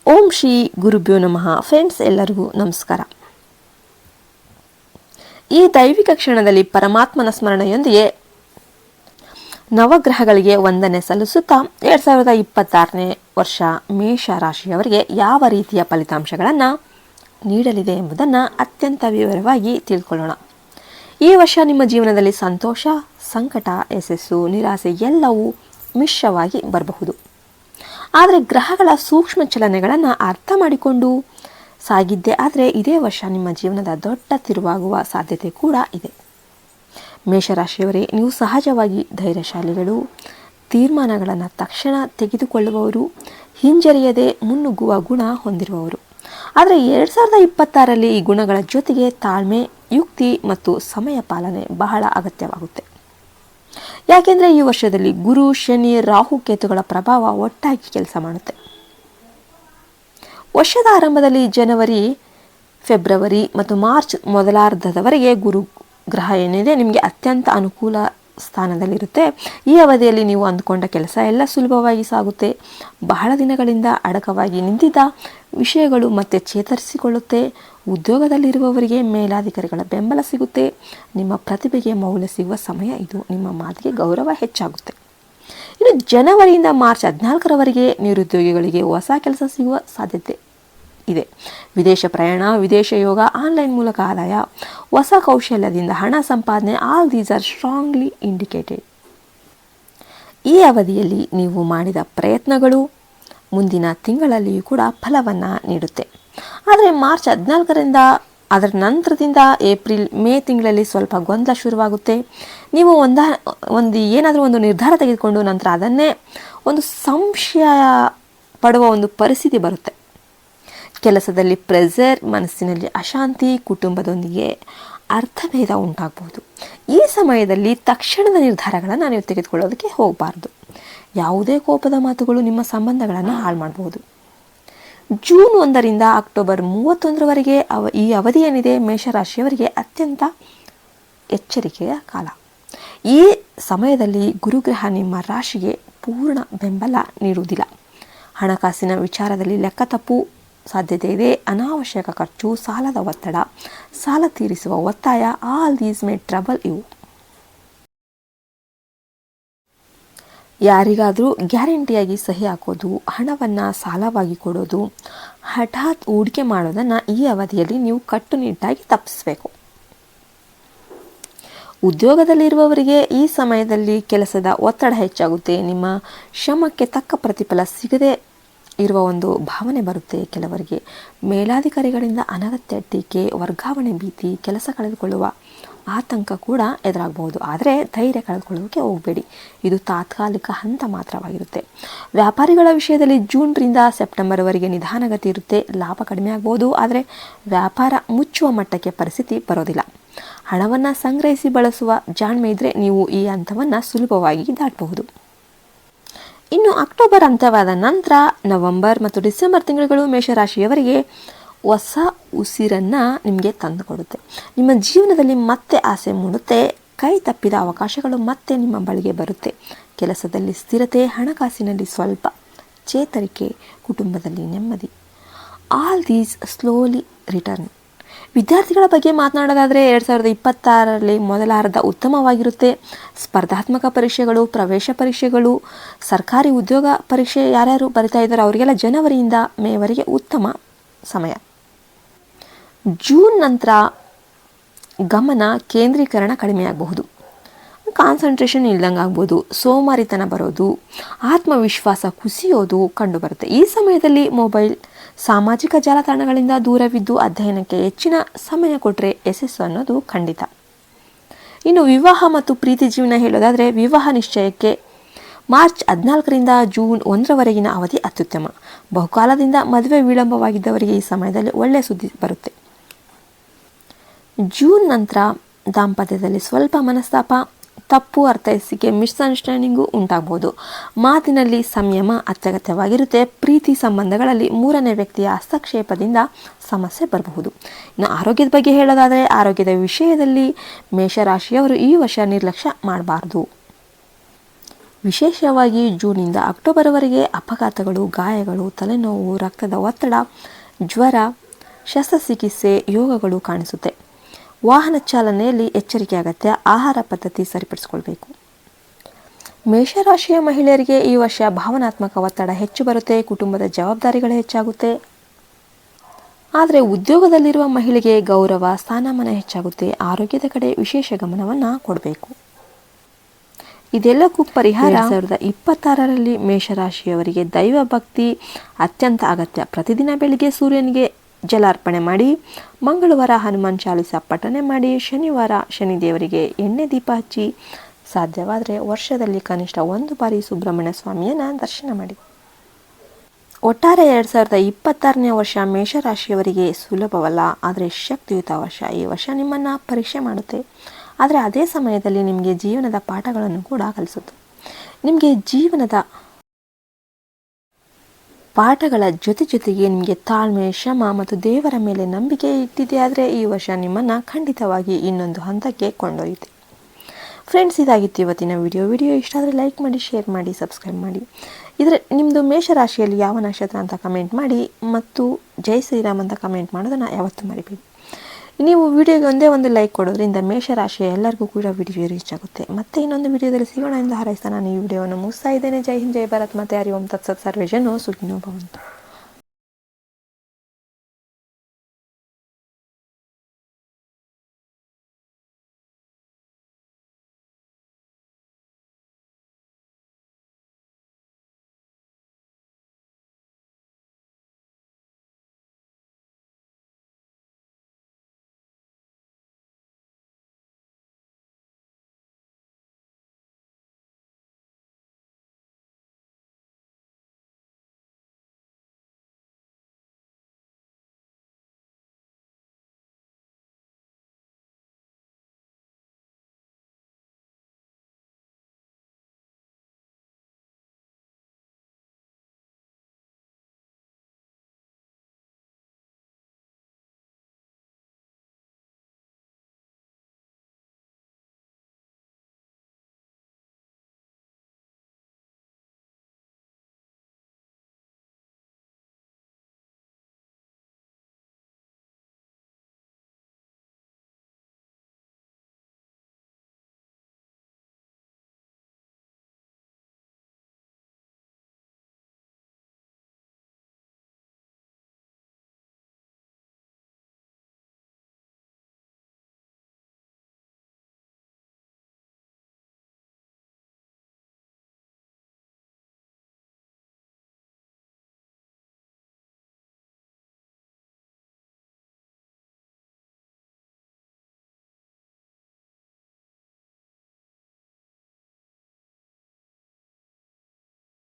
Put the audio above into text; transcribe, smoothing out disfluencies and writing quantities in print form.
ಓಂ ಶ್ರೀ ಗುರುಭ್ಯೋ ನಮಃ. ಫ್ರೆಂಡ್ಸ್, ಎಲ್ಲರಿಗೂ ನಮಸ್ಕಾರ. ಈ ದೈವಿಕ ಕ್ಷಣದಲ್ಲಿ ಪರಮಾತ್ಮನ ಸ್ಮರಣೆಯೊಂದಿಗೆ ನವಗ್ರಹಗಳಿಗೆ ವಂದನೆ ಸಲ್ಲಿಸುತ್ತಾ 2026ನೇ ವರ್ಷ ಮೇಷ ರಾಶಿಯವರಿಗೆ ಯಾವ ರೀತಿಯ ಫಲಿತಾಂಶಗಳನ್ನು ನೀಡಲಿದೆ ಎಂಬುದನ್ನು ಅತ್ಯಂತ ವಿವರವಾಗಿ ತಿಳ್ಕೊಳ್ಳೋಣ. ಈ ವರ್ಷ ನಿಮ್ಮ ಜೀವನದಲ್ಲಿ ಸಂತೋಷ, ಸಂಕಟ, ಯಶಸ್ಸು, ನಿರಾಸೆ ಎಲ್ಲವೂ ಮಿಶ್ರವಾಗಿ ಬರಬಹುದು. ಆದರೆ ಗ್ರಹಗಳ ಸೂಕ್ಷ್ಮ ಚಲನೆಗಳನ್ನು ಅರ್ಥ ಮಾಡಿಕೊಂಡು ಸಾಗಿದ್ದೆ ಆದರೆ ಇದೇ ವರ್ಷ ನಿಮ್ಮ ಜೀವನದ ದೊಡ್ಡ ತಿರುವಾಗುವ ಸಾಧ್ಯತೆ ಕೂಡ ಇದೆ. ಮೇಷರಾಶಿಯವರೇ, ನೀವು ಸಹಜವಾಗಿ ಧೈರ್ಯಶಾಲಿಗಳು, ತೀರ್ಮಾನಗಳನ್ನು ತಕ್ಷಣ ತೆಗೆದುಕೊಳ್ಳುವವರು, ಹಿಂಜರಿಯದೆ ಮುನ್ನುಗ್ಗುವ ಗುಣ ಹೊಂದಿರುವವರು. ಆದರೆ 2026ರಲ್ಲಿ ಈ ಗುಣಗಳ ಜೊತೆಗೆ ತಾಳ್ಮೆ, ಯುಕ್ತಿ ಮತ್ತು ಸಮಯ ಪಾಲನೆ ಬಹಳ ಅಗತ್ಯವಾಗುತ್ತೆ. ಯಾಕೆಂದರೆ ಈ ವರ್ಷದಲ್ಲಿ ಗುರು, ಶನಿ, ರಾಹು, ಕೇತುಗಳ ಪ್ರಭಾವ ಒಟ್ಟಾಗಿ ಕೆಲಸ ಮಾಡುತ್ತೆ. ವರ್ಷದ ಆರಂಭದಲ್ಲಿ ಜನವರಿ, ಫೆಬ್ರವರಿ ಮತ್ತು ಮಾರ್ಚ್ ಮೊದಲಾರ್ಧದವರೆಗೆ ಗುರು ಗ್ರಹ ಏನಿದೆ ನಿಮಗೆ ಅತ್ಯಂತ ಅನುಕೂಲ ಸ್ಥಾನದಲ್ಲಿರುತ್ತೆ. ಈ ಅವಧಿಯಲ್ಲಿ ನೀವು ಅಂದುಕೊಂಡ ಕೆಲಸ ಎಲ್ಲ ಸುಲಭವಾಗಿ ಸಾಗುತ್ತೆ. ಬಹಳ ದಿನಗಳಿಂದ ಅಡಕವಾಗಿ ನಿಂತಿದ್ದ ವಿಷಯಗಳು ಮತ್ತೆ ಚೇತರಿಸಿಕೊಳ್ಳುತ್ತೆ. ಉದ್ಯೋಗದಲ್ಲಿರುವವರಿಗೆ ಮೇಲಾಧಿಕಾರಿಗಳ ಬೆಂಬಲ ಸಿಗುತ್ತೆ. ನಿಮ್ಮ ಪ್ರತಿಭೆಗೆ ಮೌಲ್ಯ ಸಿಗುವ ಸಮಯ ಇದು. ನಿಮ್ಮ ಮಾತಿಗೆ ಗೌರವ ಹೆಚ್ಚಾಗುತ್ತೆ. ಇನ್ನು ಜನವರಿಯಿಂದ ಮಾರ್ಚ್ 14ರವರೆಗೆ ನಿರುದ್ಯೋಗಿಗಳಿಗೆ ಹೊಸ ಕೆಲಸ ಸಿಗುವ ಸಾಧ್ಯತೆ ಇದೆ. ವಿದೇಶ ಪ್ರಯಾಣ, ವಿದೇಶ ಯೋಗ, ಆನ್ಲೈನ್ ಮೂಲಕ ಆದಾಯ, ಹೊಸ ಕೌಶಲ್ಯದಿಂದ ಹಣ ಸಂಪಾದನೆ, all these are strongly indicated. ಈ ಅವಧಿಯಲ್ಲಿ ನೀವು ಮಾಡಿದ ಪ್ರಯತ್ನಗಳು ಮುಂದಿನ ತಿಂಗಳಲ್ಲಿಯೂ ಕೂಡ ಫಲವನ್ನು ನೀಡುತ್ತೆ. ಆದರೆ ಮಾರ್ಚ್ 14ರಿಂದ ಅದರ ನಂತರದಿಂದ ಏಪ್ರಿಲ್, ಮೇ ತಿಂಗಳಲ್ಲಿ ಸ್ವಲ್ಪ ಗೊಂದಲ ಶುರುವಾಗುತ್ತೆ. ನೀವು ಏನಾದರೂ ಒಂದು ನಿರ್ಧಾರ ತೆಗೆದುಕೊಂಡು ನಂತರ ಅದನ್ನೇ ಒಂದು ಸಂಶಯ ಪಡುವ ಒಂದು ಪರಿಸ್ಥಿತಿ ಬರುತ್ತೆ. ಕೆಲಸದಲ್ಲಿ ಪ್ರೆಷರ್, ಮನಸ್ಸಿನಲ್ಲಿ ಅಶಾಂತಿ, ಕುಟುಂಬದೊಂದಿಗೆ ಅರ್ಥಭೇದ ಉಂಟಾಗಬಹುದು. ಈ ಸಮಯದಲ್ಲಿ ತಕ್ಷಣದ ನಿರ್ಧಾರಗಳನ್ನು ನೀವು ತೆಗೆದುಕೊಳ್ಳೋದಕ್ಕೆ ಹೋಗಬಾರ್ದು. ಯಾವುದೇ ಕೋಪದ ಮಾತುಗಳು ನಿಮ್ಮ ಸಂಬಂಧಗಳನ್ನು ಹಾಳು ಮಾಡಬಹುದು. ಜೂನ್ 1ರಿಂದ ಅಕ್ಟೋಬರ್ 31ರವರೆಗೆ ಈ ಅವಧಿ ಏನಿದೆ ಮೇಷರಾಶಿಯವರಿಗೆ ಅತ್ಯಂತ ಎಚ್ಚರಿಕೆಯ ಕಾಲ. ಈ ಸಮಯದಲ್ಲಿ ಗುರುಗ್ರಹ ನಿಮ್ಮ ರಾಶಿಗೆ ಪೂರ್ಣ ಬೆಂಬಲ ನೀಡುವುದಿಲ್ಲ. ಹಣಕಾಸಿನ ವಿಚಾರದಲ್ಲಿ ಲೆಕ್ಕ ತಪ್ಪು ಸಾಧ್ಯತೆ ಇದೆ. ಅನಾವಶ್ಯಕ ಖರ್ಚು, ಸಾಲದ ಒತ್ತಡ, ಸಾಲ ತೀರಿಸುವ ಒತ್ತಾಯ, ಆಲ್ ದೀಸ್ ಮೇ ಟ್ರಬಲ್ ಇವು. ಯಾರಿಗಾದರೂ ಗ್ಯಾರಂಟಿಯಾಗಿ ಸಹಿ ಹಾಕೋದು, ಹಣವನ್ನು ಸಾಲವಾಗಿ ಕೊಡೋದು, ಹಠಾತ್ ಹೂಡಿಕೆ ಮಾಡೋದನ್ನು ಈ ಅವಧಿಯಲ್ಲಿ ನೀವು ಕಟ್ಟುನಿಟ್ಟಾಗಿ ತಪ್ಪಿಸಬೇಕು. ಉದ್ಯೋಗದಲ್ಲಿರುವವರಿಗೆ ಈ ಸಮಯದಲ್ಲಿ ಕೆಲಸದ ಒತ್ತಡ ಹೆಚ್ಚಾಗುತ್ತೆ. ನಿಮ್ಮ ಶ್ರಮಕ್ಕೆ ತಕ್ಕ ಪ್ರತಿಫಲ ಸಿಗದೆ ಇರುವ ಒಂದು ಭಾವನೆ ಬರುತ್ತೆ. ಕೆಲವರಿಗೆ ಮೇಲಾಧಿಕಾರಿಗಳಿಂದ ಅನಗತ್ಯ ಟೀಕೆ, ವರ್ಗಾವಣೆ ಭೀತಿ, ಕೆಲಸ ಕಳೆದುಕೊಳ್ಳುವ ಆತಂಕ ಕೂಡ ಎದುರಾಗಬಹುದು. ಆದರೆ ಧೈರ್ಯ ಕಳೆದುಕೊಳ್ಳೋಕೆ ಹೋಗಬೇಡಿ. ಇದು ತಾತ್ಕಾಲಿಕ ಹಂತ ಮಾತ್ರವಾಗಿರುತ್ತೆ. ವ್ಯಾಪಾರಿಗಳ ವಿಷಯದಲ್ಲಿ ಜೂನ್ರಿಂದ ಸೆಪ್ಟೆಂಬರ್ವರೆಗೆ ನಿಧಾನಗತಿ ಇರುತ್ತೆ. ಲಾಭ ಕಡಿಮೆ ಆಗ್ಬೋದು, ಆದರೆ ವ್ಯಾಪಾರ ಮುಚ್ಚುವ ಮಟ್ಟಕ್ಕೆ ಪರಿಸ್ಥಿತಿ ಬರೋದಿಲ್ಲ. ಹಣವನ್ನು ಸಂಗ್ರಹಿಸಿ ಬಳಸುವ ಜಾಣ್ಮೆ ಇದ್ದರೆ ನೀವು ಈ ಹಂತವನ್ನು ಸುಲಭವಾಗಿ ದಾಟಬಹುದು. ಇನ್ನು ಅಕ್ಟೋಬರ್ ಅಂತ್ಯವಾದ ನಂತರ ನವೆಂಬರ್ ಮತ್ತು ಡಿಸೆಂಬರ್ ತಿಂಗಳುಗಳು ಮೇಷರಾಶಿಯವರಿಗೆ ಹೊಸ ಉಸಿರನ್ನು ನಿಮಗೆ ತಂದುಕೊಡುತ್ತೆ. ನಿಮ್ಮ ಜೀವನದಲ್ಲಿ ಮತ್ತೆ ಆಸೆ ಮೂಡುತ್ತೆ. ಕೈ ತಪ್ಪಿದ ಅವಕಾಶಗಳು ಮತ್ತೆ ನಿಮ್ಮ ಬಳಿಗೆ ಬರುತ್ತೆ. ಕೆಲಸದಲ್ಲಿ ಸ್ಥಿರತೆ, ಹಣಕಾಸಿನಲ್ಲಿ ಸ್ವಲ್ಪ ಚೇತರಿಕೆ, ಕುಟುಂಬದಲ್ಲಿ ನೆಮ್ಮದಿ, ಆಲ್ ದೀಸ್ ಸ್ಲೋಲಿ ರಿಟರ್ನ್. ವಿದ್ಯಾರ್ಥಿಗಳ ಬಗ್ಗೆ ಮಾತನಾಡೋದಾದರೆ 2026ರಲ್ಲಿ ಮೊದಲಾರ್ಧ ಉತ್ತಮವಾಗಿರುತ್ತೆ. ಸ್ಪರ್ಧಾತ್ಮಕ ಪರೀಕ್ಷೆಗಳು, ಪ್ರವೇಶ ಪರೀಕ್ಷೆಗಳು, ಸರ್ಕಾರಿ ಉದ್ಯೋಗ ಪರೀಕ್ಷೆ ಯಾರ್ಯಾರು ಬರಿತಾ ಇದ್ದಾರೋ ಅವರಿಗೆಲ್ಲ ಜನವರಿಯಿಂದ ಮೇವರೆಗೆ ಉತ್ತಮ ಸಮಯ. ಜೂನ್ ನಂತರ ಗಮನ ಕೇಂದ್ರೀಕರಣ ಕಡಿಮೆಯಾಗಬಹುದು. ಕಾನ್ಸಂಟ್ರೇಷನ್ ಇಲ್ದಂಗೆ ಆಗ್ಬೋದು, ಸೋಮಾರಿತನ ಬರೋದು, ಆತ್ಮವಿಶ್ವಾಸ ಕುಸಿಯೋದು ಕಂಡುಬರುತ್ತೆ. ಈ ಸಮಯದಲ್ಲಿ ಮೊಬೈಲ್, ಸಾಮಾಜಿಕ ಜಾಲತಾಣಗಳಿಂದ ದೂರವಿದ್ದು ಅಧ್ಯಯನಕ್ಕೆ ಹೆಚ್ಚಿನ ಸಮಯ ಕೊಟ್ಟರೆ ಯಶಸ್ಸು ಅನ್ನೋದು ಖಂಡಿತ. ಇನ್ನು ವಿವಾಹ ಮತ್ತು ಪ್ರೀತಿ ಜೀವನ ಹೇಳೋದಾದರೆ ವಿವಾಹ ನಿಶ್ಚಯಕ್ಕೆ ಮಾರ್ಚ್ 14ರಿಂದ ಜೂನ್ 1ರವರೆಗಿನ ಅವಧಿ ಅತ್ಯುತ್ತಮ. ಬಹುಕಾಲದಿಂದ ಮದುವೆ ವಿಳಂಬವಾಗಿದ್ದವರಿಗೆ ಈ ಸಮಯದಲ್ಲಿ ಒಳ್ಳೆಯ ಸುದ್ದಿ ಬರುತ್ತೆ. ಜೂನ್ ನಂತರ ದಾಂಪತ್ಯದಲ್ಲಿ ಸ್ವಲ್ಪ ಮನಸ್ತಾಪ, ತಪ್ಪು ಅರ್ಥೈಸಿಕೆ, ಮಿಸ್ಅಂಡರ್ಸ್ಟ್ಯಾಂಡಿಂಗು ಉಂಟಾಗಬಹುದು. ಮಾತಿನಲ್ಲಿ ಸಂಯಮ ಅತ್ಯಗತ್ಯವಾಗಿರುತ್ತೆ. ಪ್ರೀತಿ ಸಂಬಂಧಗಳಲ್ಲಿ ಮೂರನೇ ವ್ಯಕ್ತಿಯ ಹಸ್ತಕ್ಷೇಪದಿಂದ ಸಮಸ್ಯೆ ಬರಬಹುದು. ಇನ್ನು ಆರೋಗ್ಯದ ಬಗ್ಗೆ ಹೇಳೋದಾದರೆ ಆರೋಗ್ಯದ ವಿಷಯದಲ್ಲಿ ಮೇಷರಾಶಿಯವರು ಈ ವರ್ಷ ನಿರ್ಲಕ್ಷ್ಯ ಮಾಡಬಾರ್ದು. ವಿಶೇಷವಾಗಿ ಜೂನಿಂದ ಅಕ್ಟೋಬರ್ವರೆಗೆ ಅಪಘಾತಗಳು, ಗಾಯಗಳು, ತಲೆನೋವು, ರಕ್ತದ ಒತ್ತಡ, ಜ್ವರ, ಶಸ್ತ್ರಚಿಕಿತ್ಸೆ ಯೋಗಗಳು ಕಾಣಿಸುತ್ತೆ. ವಾಹನ ಚಾಲನೆಯಲ್ಲಿ ಎಚ್ಚರಿಕೆ ಅಗತ್ಯ. ಆಹಾರ ಪದ್ಧತಿ ಸರಿಪಡಿಸಿಕೊಳ್ಬೇಕು. ಮೇಷರಾಶಿಯ ಮಹಿಳೆಯರಿಗೆ ಈ ವರ್ಷ ಭಾವನಾತ್ಮಕ ಒತ್ತಡ ಹೆಚ್ಚು ಬರುತ್ತೆ. ಕುಟುಂಬದ ಜವಾಬ್ದಾರಿಗಳು ಹೆಚ್ಚಾಗುತ್ತೆ. ಆದರೆ ಉದ್ಯೋಗದಲ್ಲಿರುವ ಮಹಿಳೆಗೆ ಗೌರವ, ಸ್ಥಾನಮಾನ ಹೆಚ್ಚಾಗುತ್ತೆ. ಆರೋಗ್ಯದ ಕಡೆ ವಿಶೇಷ ಗಮನವನ್ನು ಕೊಡಬೇಕು. ಇದೆಲ್ಲಕ್ಕೂ ಪರಿಹಾರ 2026ರಲ್ಲಿ ಮೇಷರಾಶಿಯವರಿಗೆ ದೈವ ಭಕ್ತಿ ಅತ್ಯಂತ ಅಗತ್ಯ. ಪ್ರತಿದಿನ ಬೆಳಿಗ್ಗೆ ಸೂರ್ಯನಿಗೆ ಜಲಾರ್ಪಣೆ ಮಾಡಿ, ಮಂಗಳವಾರ ಹನುಮಾನ್ ಚಾಲಿಸ ಪಠನೆ ಮಾಡಿ, ಶನಿವಾರ ಶನಿದೇವರಿಗೆ ಎಣ್ಣೆ ದೀಪ ಹಚ್ಚಿ, ಸಾಧ್ಯವಾದರೆ ವರ್ಷದಲ್ಲಿ ಕನಿಷ್ಠ 1 ಬಾರಿ ಸುಬ್ರಹ್ಮಣ್ಯ ಸ್ವಾಮಿಯನ್ನು ದರ್ಶನ ಮಾಡಿ. ಒಟ್ಟಾರೆ 2026ನೇ ವರ್ಷ ಮೇಷರಾಶಿಯವರಿಗೆ ಸುಲಭವಲ್ಲ, ಆದರೆ ಶಕ್ತಿಯುತ ವರ್ಷ. ಈ ವರ್ಷ ನಿಮ್ಮನ್ನು ಪರೀಕ್ಷೆ ಮಾಡುತ್ತೆ, ಆದರೆ ಅದೇ ಸಮಯದಲ್ಲಿ ನಿಮಗೆ ಜೀವನದ ಪಾಠಗಳನ್ನು ಕೂಡ ಕಲಿಸುತ್ತೆ. ನಿಮಗೆ ಜೀವನದ ಪಾಠಗಳ ಜೊತೆಗೆ ನಿಮಗೆ ತಾಳ್ಮೆ, ಶ್ರಮ ಮತ್ತು ದೇವರ ಮೇಲೆ ನಂಬಿಕೆ ಇಟ್ಟಿದೆ. ಆದರೆ ಈ ವರ್ಷ ನಿಮ್ಮನ್ನು ಖಂಡಿತವಾಗಿ ಇನ್ನೊಂದು ಹಂತಕ್ಕೆ ಕೊಂಡೊಯ್ಯುತ್ತೆ. ಫ್ರೆಂಡ್ಸ್, ಇದಾಗಿತ್ತು ಇವತ್ತಿನ ವಿಡಿಯೋ ಇಷ್ಟ ಆದರೆ ಲೈಕ್ ಮಾಡಿ, ಶೇರ್ ಮಾಡಿ, ಸಬ್ಸ್ಕ್ರೈಬ್ ಮಾಡಿ. ನಿಮ್ಮದು ಮೇಷರಾಶಿಯಲ್ಲಿ ಯಾವ ನಕ್ಷತ್ರ ಅಂತ ಕಮೆಂಟ್ ಮಾಡಿ ಮತ್ತು ಜೈ ಶ್ರೀರಾಮ್ ಅಂತ ಕಮೆಂಟ್ ಮಾಡೋದನ್ನು ಯಾವತ್ತೂ ಮರಿಬೇಡಿ. ನೀವು ವಿಡಿಯೋಗೆ ಒಂದೇ ಒಂದು ಲೈಕ್ ಕೊಡೋದ್ರಿಂದ ಮೇಷರಾಶಿಯ ಎಲ್ಲರಿಗೂ ಕೂಡ ವಿಡಿಯೋ ರೀಚ್ ಆಗುತ್ತೆ. ಮತ್ತೆ ಇನ್ನೊಂದು ವಿಡಿಯೋದಲ್ಲಿ ಸಿಗೋಣ ಎಂದು ಹಾರೈಸ್ತಾ ನಾನು ಈ ವಿಡಿಯೋವನ್ನು ಮುಗಿಸ್ತಾ ಇದ್ದೇನೆ. ಜೈ ಹಿಂದ್, ಜೈ ಭಾರತ್, ಮತ್ತೆ ಹರಿ ಓಂ ತತ್ಸತ್, ಸರ್ವೇ ಜನೋ ಸುಖಿನೋ ಭವಂತು.